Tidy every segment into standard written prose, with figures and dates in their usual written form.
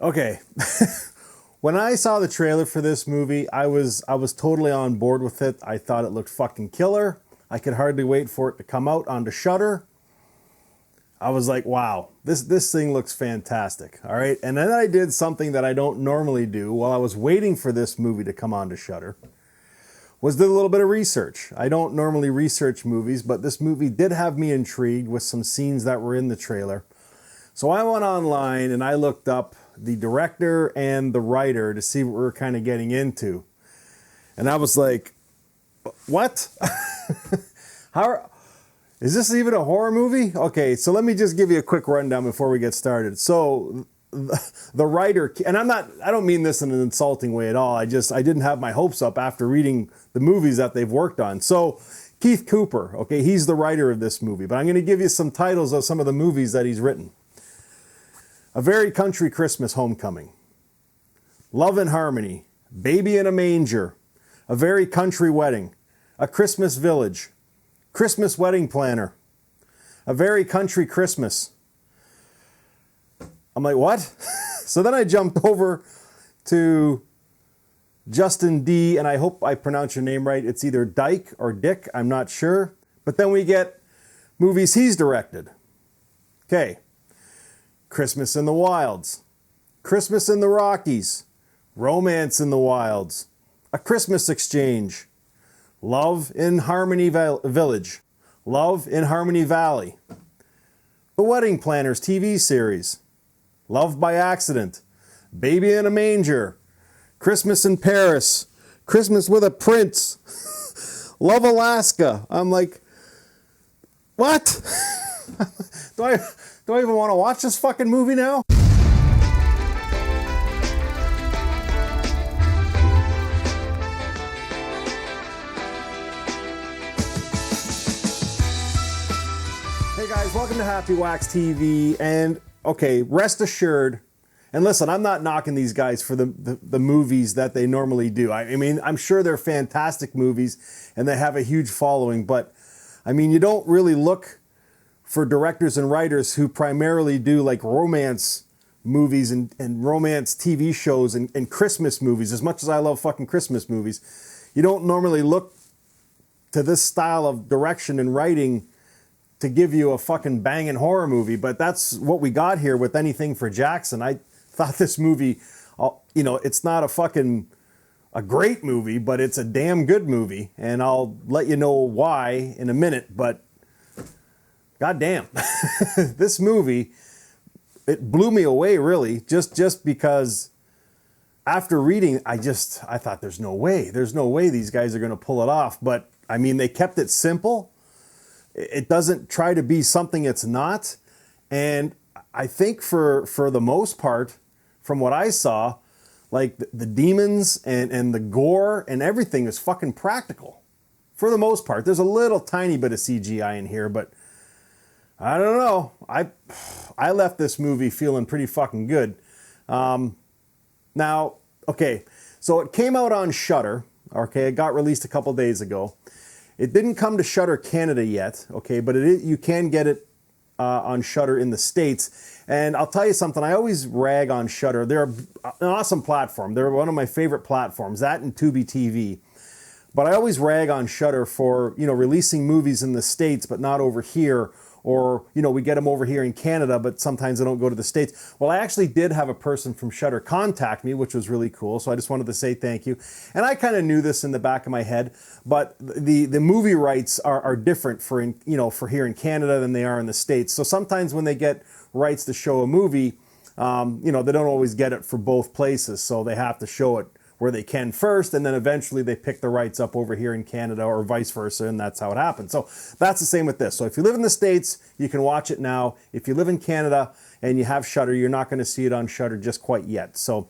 Okay. When I saw the trailer for this movie, I was totally on board with it. I thought it looked fucking killer. I could hardly wait for it to come out onto Shudder. I was like, wow, this thing looks fantastic. All right. And then I did something that I don't normally do while I was waiting for this movie to come onto Shudder. Was did a little bit of research. I don't normally research movies, but this movie did have me intrigued with some scenes that were in the trailer. So I went online and I looked up the director and the writer to see what we were kind of getting into. And I was like, what? Is this even a horror movie? Okay, so let me just give you a quick rundown before we get started. So the writer, and I don't mean this in an insulting way at all. I didn't have my hopes up after reading the movies that they've worked on. So Keith Cooper, okay, he's the writer of this movie, but I'm going to give you some titles of some of the movies that he's written. A Very Country Christmas Homecoming, Love and Harmony, Baby in a Manger, A Very Country Wedding, A Christmas Village, Christmas Wedding Planner, A Very Country Christmas. I'm like, what? So then I jumped over to Justin D, and I hope I pronounce your name right. It's either Dyke or Dick, I'm not sure. But then we get movies he's directed. Okay. Christmas in the Wilds, Christmas in the Rockies, Romance in the Wilds, A Christmas Exchange, Love in Harmony Village, Love in Harmony Valley, The Wedding Planners TV series, Love by Accident, Baby in a Manger, Christmas in Paris, Christmas with a Prince, Love Alaska. I'm like, what? Do I even want to watch this fucking movie now? Hey guys, welcome to Happy Wax TV. And okay, rest assured, and listen, I'm not knocking these guys for the movies that they normally do. I mean, I'm sure they're fantastic movies and they have a huge following, but I mean, you don't really look for directors and writers who primarily do like romance movies and romance TV shows and Christmas movies. As much as I love fucking Christmas movies, you don't normally look to this style of direction and writing to give you a fucking banging horror movie. But that's what we got here with Anything for Jackson. I thought this movie, it's not a great movie, but it's a damn good movie. And I'll let you know why in a minute, but God damn, this movie, it blew me away really, just because after reading, I thought there's no way these guys are going to pull it off. But I mean, they kept it simple. It doesn't try to be something it's not. And I think for the most part, from what I saw, like the demons and the gore and everything is fucking practical. For the most part, there's a little tiny bit of CGI in here, but I don't know. I left this movie feeling pretty fucking good. Now, okay, so it came out on Shudder. Okay, it got released a couple days ago. It didn't come to Shudder Canada yet. Okay, but you can get it on Shudder in the States. And I'll tell you something. I always rag on Shudder. They're an awesome platform. They're one of my favorite platforms. That and Tubi TV. But I always rag on Shudder for releasing movies in the States, but not over here. Or, we get them over here in Canada, but sometimes they don't go to the States. Well, I actually did have a person from Shudder contact me, which was really cool. So I just wanted to say thank you. And I kind of knew this in the back of my head, but the movie rights are different for here in Canada than they are in the States. So sometimes when they get rights to show a movie, they don't always get it for both places. So they have to show it where they can first, and then eventually they pick the rights up over here in Canada or vice versa, and that's how it happens. So that's the same with this. So if you live in the States, you can watch it now. If you live in Canada and you have Shudder, you're not going to see it on Shudder just quite yet. So,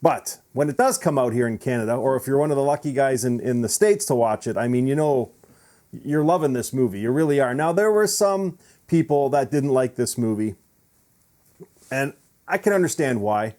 but when it does come out here in Canada, or if you're one of the lucky guys in the States to watch it, I mean, you're loving this movie. You really are. Now, there were some people that didn't like this movie, and I can understand why.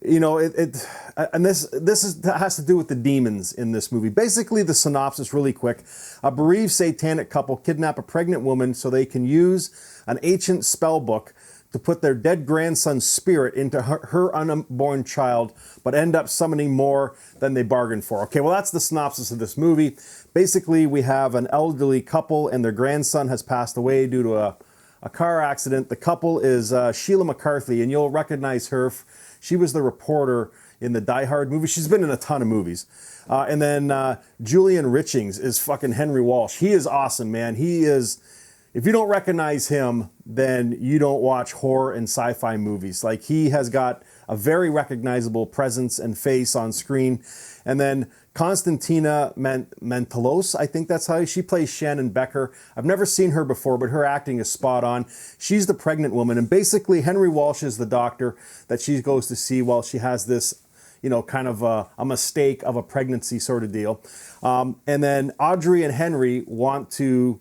This has to do with the demons in this movie. Basically, the synopsis really quick. A bereaved satanic couple kidnap a pregnant woman so they can use an ancient spell book to put their dead grandson's spirit into her unborn child, but end up summoning more than they bargained for. Okay, well, that's the synopsis of this movie. Basically, we have an elderly couple and their grandson has passed away due to a car accident. The couple is Sheila McCarthy, and you'll recognize her. She was the reporter in the Die Hard movie. She's been in a ton of movies. And then Julian Richings is fucking Henry Walsh. He is awesome, man. He is, if you don't recognize him, then you don't watch horror and sci-fi movies. Like, he has got a very recognizable presence and face on screen. And then Konstantina Mantalos, I think that's how she plays Shannon Becker. I've never seen her before, but her acting is spot on. She's the pregnant woman, and basically Henry Walsh is the doctor that she goes to see while she has this, you know, kind of a mistake of a pregnancy sort of deal. And then Audrey and Henry want to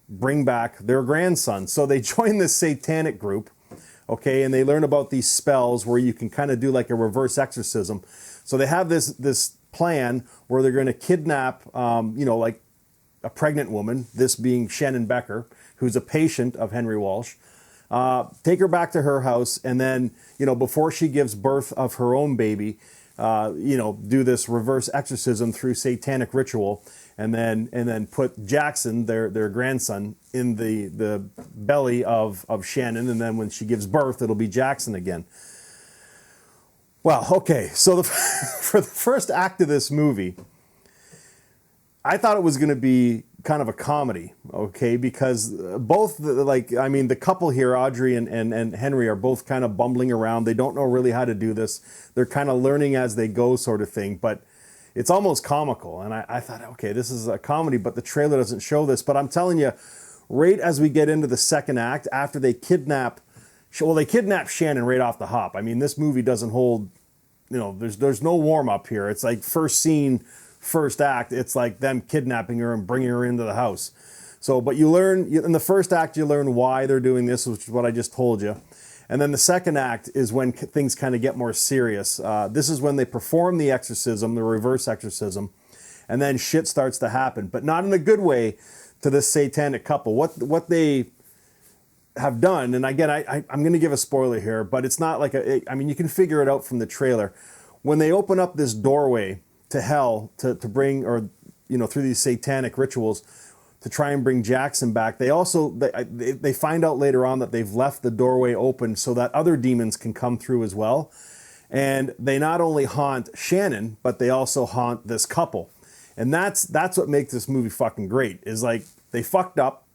bring back their grandson. So they join this satanic group, okay, and they learn about these spells where you can kind of do like a reverse exorcism. So they have this plan where they're going to kidnap, you know, like a pregnant woman, this being Shannon Becker, who's a patient of Henry Walsh, take her back to her house, and then, you know, before she gives birth of her own baby, you know, do this reverse exorcism through satanic ritual, and then put Jackson, their grandson, in the belly of Shannon, and then when she gives birth, it'll be Jackson again. Well, okay, so for the first act of this movie, I thought it was going to be kind of a comedy, okay, because both, the couple here, Audrey and Henry, are both kind of bumbling around. They don't know really how to do this. They're kind of learning as they go sort of thing, but it's almost comical. And I thought, okay, this is a comedy, but the trailer doesn't show this. But I'm telling you, right as we get into the second act, after they kidnap Shannon right off the hop. I mean, this movie doesn't hold, you know, there's no warm up here. It's like first scene, first act, it's like them kidnapping her and bringing her into the house. So, but you learn, in the first act, you learn why they're doing this, which is what I just told you. And then the second act is when things kind of get more serious. This is when they perform the exorcism, the reverse exorcism, and then shit starts to happen, but not in a good way to this satanic couple. What they have done, and again, I'm going to give a spoiler here, but it's not like I mean, you can figure it out from the trailer. When they open up this doorway to hell to bring, or, you know, through these satanic rituals to try and bring Jackson back, they find out later on that they've left the doorway open so that other demons can come through as well. And they not only haunt Shannon, but they also haunt this couple. And that's what makes this movie fucking great, is like, they fucked up,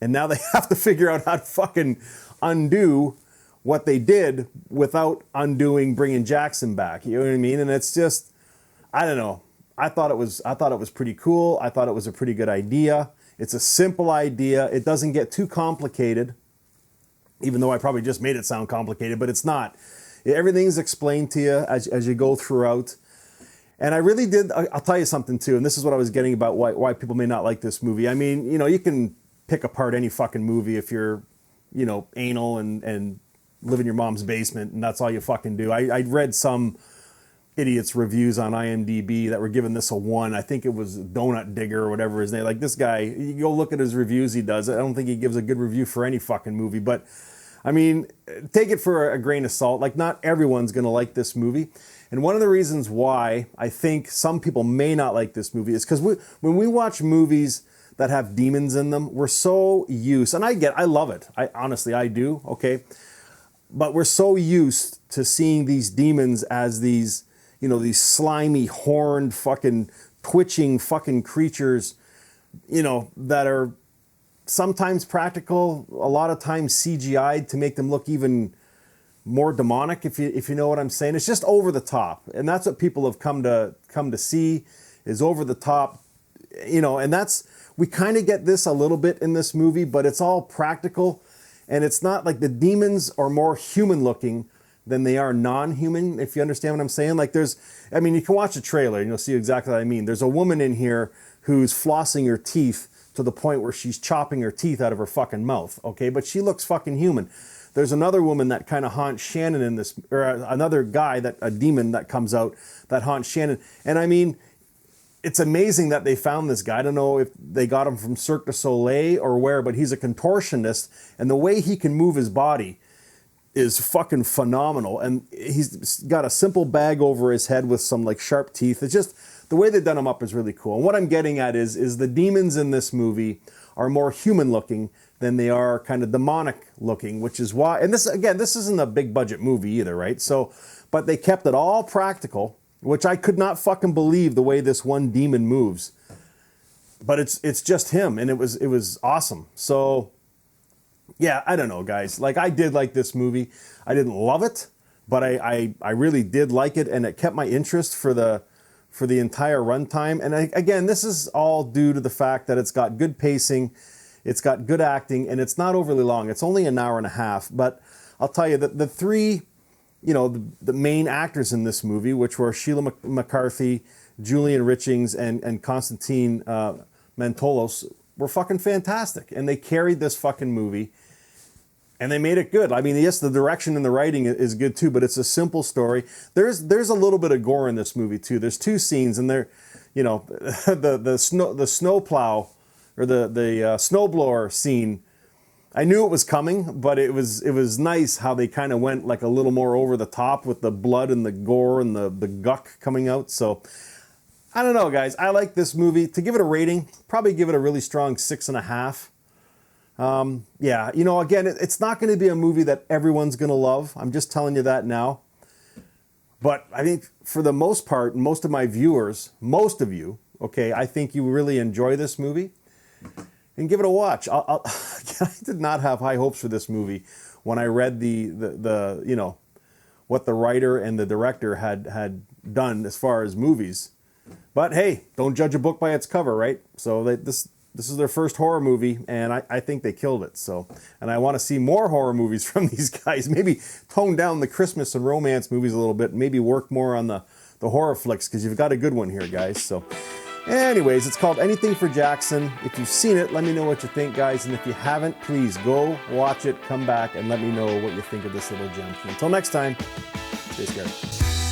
and now they have to figure out how to fucking undo what they did without undoing bringing Jackson back. You know what I mean? And it's just, I don't know. I thought it was pretty cool. I thought it was a pretty good idea. It's a simple idea. It doesn't get too complicated, even though I probably just made it sound complicated, but it's not. Everything's explained to you as you go throughout. And I really did, I'll tell you something too, and this is what I was getting about why people may not like this movie. I mean, you know, you can pick apart any fucking movie if you're, you know, anal and live in your mom's basement and that's all you fucking do. I read some idiots' reviews on IMDb that were giving this a 1. I think it was Donut Digger or whatever his name. Like, this guy, you go look at his reviews he does. I don't think he gives a good review for any fucking movie. But, I mean, take it for a grain of salt. Like, not everyone's going to like this movie. And one of the reasons why I think some people may not like this movie is because when we watch movies that have demons in them, we're so used, and I love it. Honestly, I do, okay? But we're so used to seeing these demons as these, you know, these slimy, horned, fucking twitching fucking creatures, you know, that are sometimes practical, a lot of times CGI'd to make them look even more demonic, if you know what I'm saying. It's just over the top. And that's what people have come to see, is over the top, you know, and we kind of get this a little bit in this movie, but it's all practical. And it's not like, the demons are more human looking than they are non-human, if you understand what I'm saying. Like, you can watch a trailer and you'll see exactly what I mean. There's a woman in here who's flossing her teeth to the point where she's chopping her teeth out of her fucking mouth, okay? But she looks fucking human. There's another woman that kind of haunts Shannon in this, or another guy, a demon that comes out that haunts Shannon. And I mean, it's amazing that they found this guy. I don't know if they got him from Cirque du Soleil or where, but he's a contortionist, and the way he can move his body, is fucking phenomenal. And he's got a simple bag over his head with some like sharp teeth. It's just, the way they've done him up is really cool. And what I'm getting at is the demons in this movie are more human looking than they are kind of demonic looking, which is why, and this, again, this isn't a big budget movie either, right? So, but they kept it all practical, which I could not fucking believe the way this one demon moves. But it's just him, and it was awesome. So, yeah, I don't know, guys. Like, I did like this movie. I didn't love it, but I really did like it, and it kept my interest for the entire runtime. And again, this is all due to the fact that it's got good pacing, it's got good acting, and it's not overly long. It's only an hour and a half. But I'll tell you that the three, the main actors in this movie, which were Sheila McCarthy, Julian Richings, and Constantine Mantolos, were fucking fantastic. And they carried this fucking movie, and they made it good. I mean, yes, the direction and the writing is good too, but it's a simple story. There's a little bit of gore in this movie too. There's two scenes, and they're, the snowplow or the snowblower scene. I knew it was coming, but it was nice how they kind of went like a little more over the top with the blood and the gore and the guck coming out. So I don't know, guys. I like this movie. To give it a rating, probably give it a really strong 6.5. Yeah, again, it's not going to be a movie that everyone's going to love. I'm just telling you that now. But I think for the most part, most of my viewers, most of you, okay, I think you really enjoy this movie. And give it a watch. I did not have high hopes for this movie when I read the what the writer and the director had done as far as movies. But hey, don't judge a book by its cover, right? So this is their first horror movie, and I think they killed it. So, and I want to see more horror movies from these guys. Maybe tone down the Christmas and romance movies a little bit. Maybe work more on the horror flicks, because you've got a good one here, guys. So. Anyways, it's called Anything for Jackson. If you've seen it, let me know what you think, guys. And if you haven't, please go watch it, come back, and let me know what you think of this little gem. Until next time, stay scared.